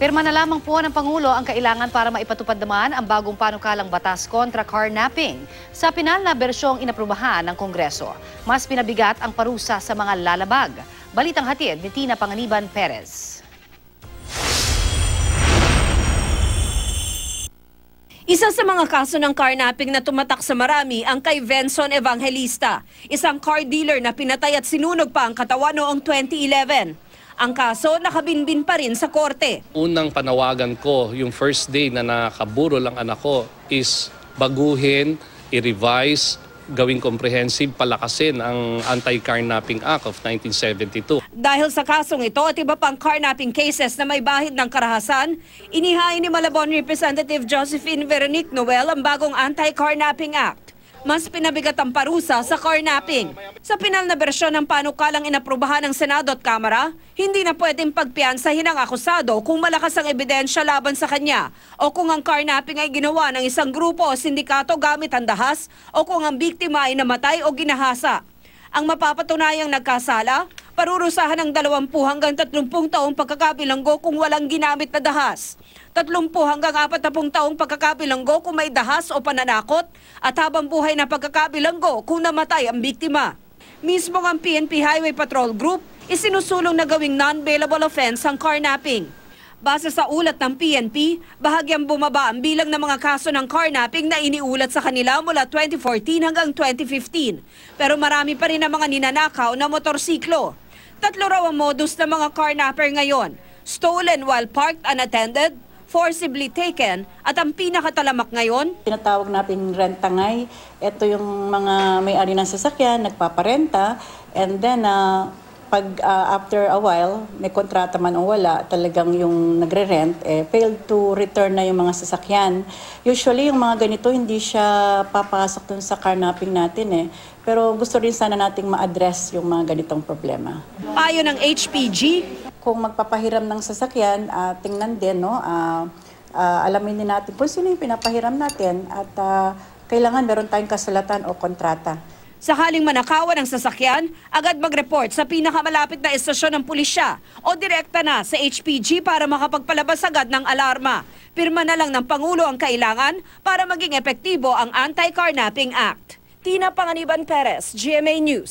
Pirma na lamang po ng Pangulo ang kailangan para maipatupad naman ang bagong panukalang batas kontra carnapping sa pinal na bersyong inaprubahan ng Kongreso. Mas pinabigat ang parusa sa mga lalabag. Balitang hatid ni Tina Panganiban Perez. Isa sa mga kaso ng carnapping na tumatak sa marami ang kay Venson Evangelista, isang car dealer na pinatay at sinunog pa ang katawan noong 2011. Ang kaso nakabinbin pa rin sa korte. Unang panawagan ko, yung first day na nakaburol ang anak ko is baguhin, i-revise, gawing comprehensive, palakasin ang Anti-Carnapping Act of 1972. Dahil sa kasong ito at iba pang carnapping cases na may bahid ng karahasan, inihain ni Malabon Representative Josephine Veronique Noel ang bagong Anti-Carnapping Act. Mas pinabigat ang parusa sa carnapping. Sa pinal na bersyon ng panukalang inaprubahan ng Senado at Kamara, hindi na pwedeng pagpiansahin ang akusado kung malakas ang ebidensya laban sa kanya o kung ang carnapping ay ginawa ng isang grupo o sindikato gamit ang dahas o kung ang biktima ay namatay o ginahasa. Ang mapapatunayang nagkasala, parurusahan ng 20 hanggang 30 taong pagkakabilanggo kung walang ginamit na dahas. 30 hanggang 40 taong pagkakabilanggo kung may dahas o pananakot at habang buhay na pagkakabilanggo kung namatay ang biktima. Mismo ang PNP Highway Patrol Group isinusulong na gawing non-bailable offense ang carnapping. Base sa ulat ng PNP, bahagyang bumaba ang bilang ng mga kaso ng carnapping na iniulat sa kanila mula 2014 hanggang 2015. Pero marami pa rin ang mga ninanakaw na motorsiklo. 3 raw ang modus ng mga carnapper ngayon: stolen while parked unattended, forcibly taken, at ang pinakatalamak ngayon, tinatawag natin rentangay. Ito yung mga may-ari ng sasakyan, nagpaparenta, and then after a while, may kontrata man o wala, talagang yung nagre-rent, failed to return na yung mga sasakyan. Usually, yung mga ganito, hindi siya papasok dun sa carnapping natin. Pero gusto rin sana nating ma-address yung mga ganitong problema. Payo ng HPG, kung magpapahiram ng sasakyan, tingnan din, no? Alamin din natin kung sino yung pinapahiram natin at kailangan meron tayong kasulatan o kontrata. sakaling manakawan ng sasakyan, agad mag-report sa pinakamalapit na estasyon ng pulisya o direkta na sa HPG para makapagpalabas agad ng alarma. Pirma na lang ng Pangulo ang kailangan para maging epektibo ang Anti-Carnapping Act. Tina Panganiban Perez, GMA News.